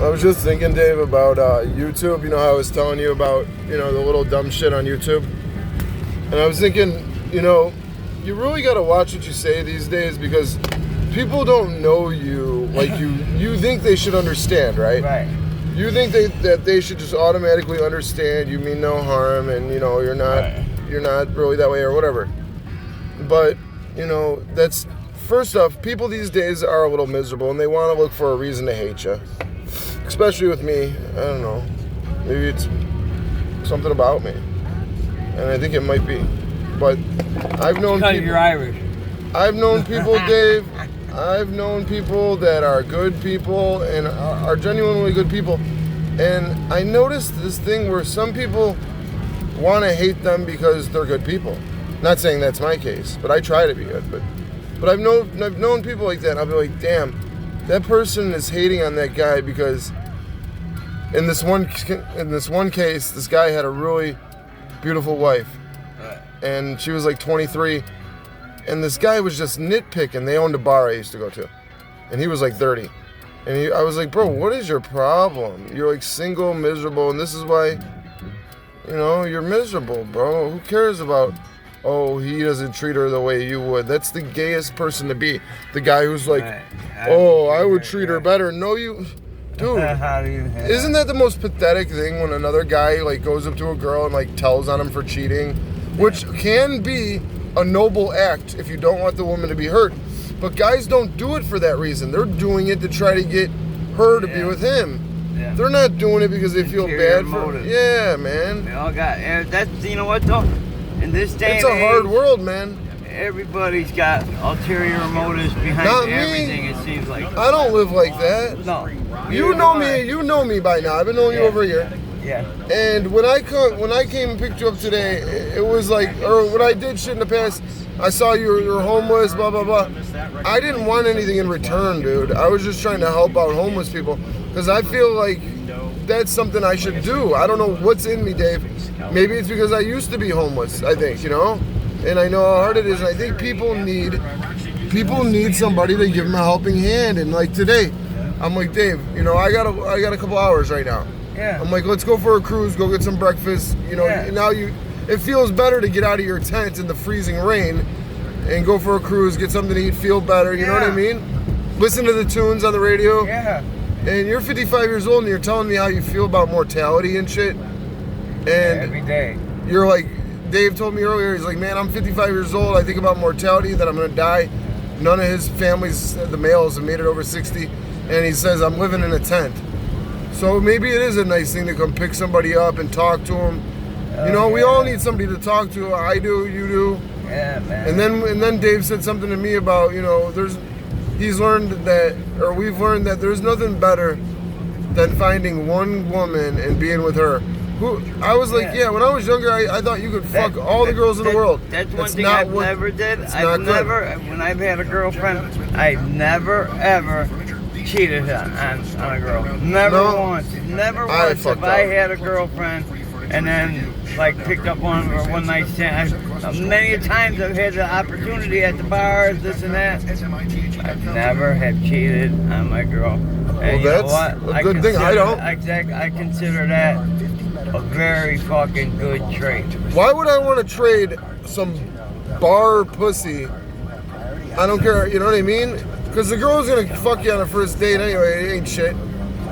I was just thinking, Dave, about YouTube. You know how I was telling you about, the little dumb shit on YouTube? And I was thinking, you really got to watch what you say these days because people don't know you like you think they should understand, right? Right. You think that they should just automatically understand you mean no harm and, you're not really that way or whatever. But, that's, first off, people these days are a little miserable and they want to look for a reason to hate you. Especially with me, I don't know. Maybe it's something about me, and I think it might be. But I've known people. You're Irish. I've known people, Dave. I've known people that are good people and are genuinely good people, and I noticed this thing where some people want to hate them because they're good people. Not saying that's my case, but I try to be good. But I've known people like that. And I'll be like, damn. That person is hating on that guy because in this one case, this guy had a really beautiful wife, and she was like 23, and this guy was just nitpicking. They owned a bar I used to go to, and he was like 30, and I was like, bro, what is your problem? You're like single, miserable, and this is why, you're miserable, bro. Who cares about? Oh, he doesn't treat her the way you would. That's the gayest person to be. The guy who's like, I would treat her better. No, you... Dude, isn't that the most pathetic thing when another guy, like, goes up to a girl and, like, tells on him for cheating? Which can be a noble act if you don't want the woman to be hurt. But guys don't do it for that reason. They're doing it to try to get her to be with him. Yeah. They're not doing it because they feel bad for... Yeah, man. They all got... That's, you know what, though? In this day it's a hard world, man. Everybody's got ulterior motives behind everything. It seems like. I don't live like that. No. You know me. You know me by now. I've been knowing you over a year. Yeah. And when I came and picked you up today, it was like, or when I did shit in the past, I saw you were homeless, blah blah blah. I didn't want anything in return, dude. I was just trying to help out homeless people because I feel like that's something I should do. I don't know what's in me, Dave. Maybe it's because I used to be homeless, I think, and I know how hard it is, and I think people need somebody to give them a helping hand. And like today, I'm like, Dave, I got a couple hours right now. Yeah. I'm like, let's go for a cruise, go get some breakfast. Now it feels better to get out of your tent in the freezing rain and go for a cruise, get something to eat, feel better, you know what I mean? Listen to the tunes on the radio. Yeah. And you're 55 years old and you're telling me how you feel about mortality and shit. And every day. You're like, Dave told me earlier, he's like, man, I'm 55 years old. I think about mortality, that I'm going to die. None of his families, the males, have made it over 60. And he says, I'm living in a tent. So maybe it is a nice thing to come pick somebody up and talk to them. We all need somebody to talk to. I do, you do. Yeah, man. And then Dave said something to me about, we've learned that there's nothing better than finding one woman and being with her. I was like, when I was younger, I thought you could fuck all the girls in the world. That's one thing I've never did. When I've had a girlfriend, I've never, ever cheated on a girl. Never once. Never once have I had a girlfriend and then, picked up on her one night stand. Many times I've had the opportunity at the bars, this and that. I've never have cheated on my girl. And well, that's a good thing. I don't. I consider that a very fucking good trait. Why would I want to trade some bar pussy? I don't care, you know what I mean? Because the girl's gonna fuck you on the first date anyway, it ain't shit.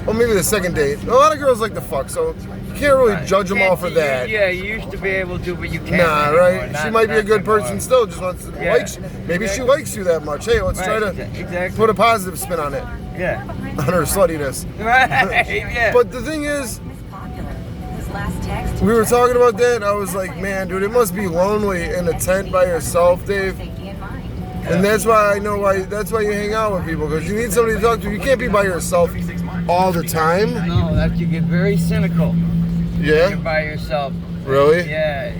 Or maybe the second date. A lot of girls like to fuck, so you can't really judge them all for that. Yeah, you used to be able to, but you can't. Nah, right? She might be a good person still, just wants to like you. Maybe she likes you that much. Hey, let's try to put a positive spin on it. Yeah. On her sluttiness. Right, yeah. But the thing is, we were talking about that, and I was like, man, dude, it must be lonely in a tent by yourself, Dave. And that's why you hang out with people, because you need somebody to talk to. You can't be by yourself all the time. No, that you get very cynical. Yeah? You're by yourself. Really? Yeah,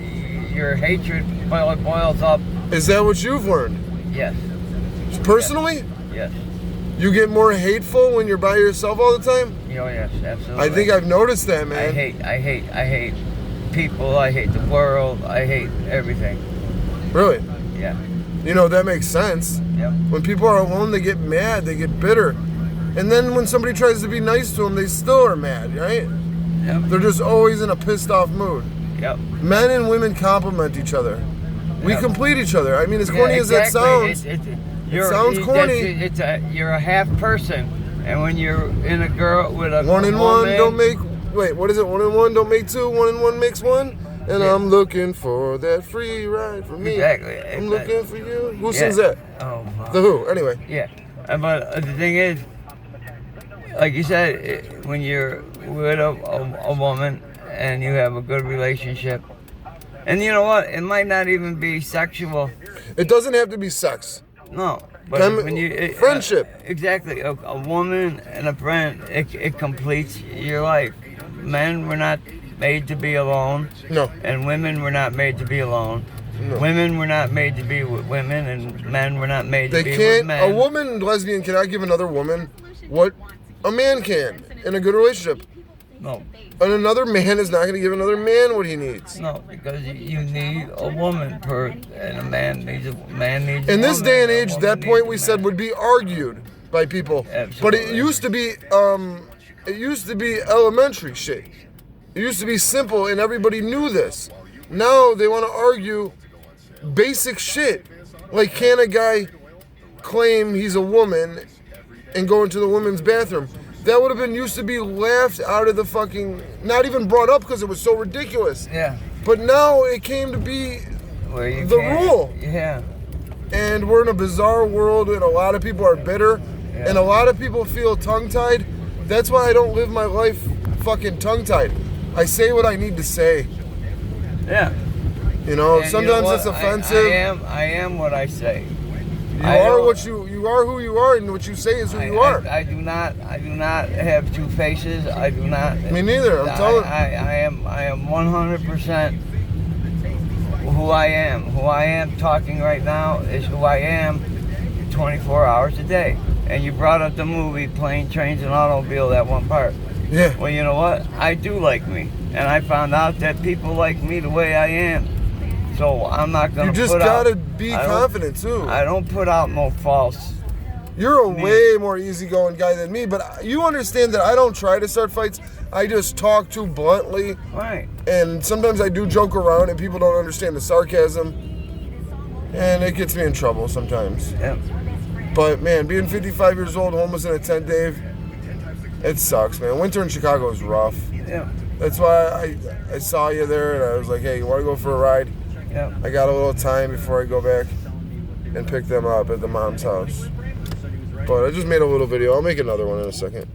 your hatred boils up. Is that what you've learned? Yes. Personally? Yes. You get more hateful when you're by yourself all the time? Oh, yes, absolutely. I think I've noticed that, man. I hate people. I hate the world. I hate everything. Really? Yeah. That makes sense. Yep. When people are alone, they get mad. They get bitter. And then when somebody tries to be nice to them, they still are mad, right? Yep. They're just always in a pissed off mood. Yep. Men and women complement each other. We complete each other. I mean, as corny as that sounds, it sounds corny. You're a half person, and when you're in a girl with a one and woman, one don't make. Wait, what is it? 1 and 1 don't make 2. 1 and 1 makes 1. And I'm looking for that free ride for me. Exactly. I'm looking for you. Who sings that? Oh. The Who. Anyway. Yeah, but the thing is, like you said, when you're with a woman and you have a good relationship, and you know what, it might not even be sexual. It doesn't have to be sex. No, but when you friendship. Exactly, a woman and a friend, it completes your life. Men were not made to be alone. No. And women were not made to be alone. No. Women were not made to be with women, and men were not made to be with men. A woman, lesbian, cannot give another woman what a man can in a good relationship. No. And another man is not going to give another man what he needs. No, because you need a woman and a man needs a man. In this day and age, that point we said would be argued by people. Absolutely. But it used to be elementary shit. It used to be simple and everybody knew this. Now they want to argue basic shit. Like, can a guy claim he's a woman and go into the women's bathroom? That would have been used to be laughed out of the fucking, not even brought up because it was so ridiculous. Yeah. But now it came to be the rule. Yeah. And we're in a bizarre world and a lot of people are bitter and a lot of people feel tongue-tied. That's why I don't live my life fucking tongue-tied. I say what I need to say. Yeah. You know, and sometimes you know what? it's offensive. I am what I say. You are who you are, and what you say is who you are. I do not have two faces. I do not. Me neither. I'm telling. I am 100% who I am. Who I am talking right now is who I am 24 hours a day. And you brought up the movie Plane, Trains, and Automobile, that one part. Yeah. Well, you know what? I do like me. And I found out that people like me the way I am. So I'm not going to put out... You just got to be confident, too. I don't put out no false... You're a way more easygoing guy than me, but you understand that I don't try to start fights. I just talk too bluntly. Right. And sometimes I do joke around and people don't understand the sarcasm. And it gets me in trouble sometimes. Yeah. But, man, being 55 years old, homeless in a tent, Dave, it sucks, man. Winter in Chicago is rough. Yeah. That's why I saw you there, and I was like, hey, you want to go for a ride? Yeah. I got a little time before I go back and pick them up at the mom's house. But I just made a little video. I'll make another one in a second.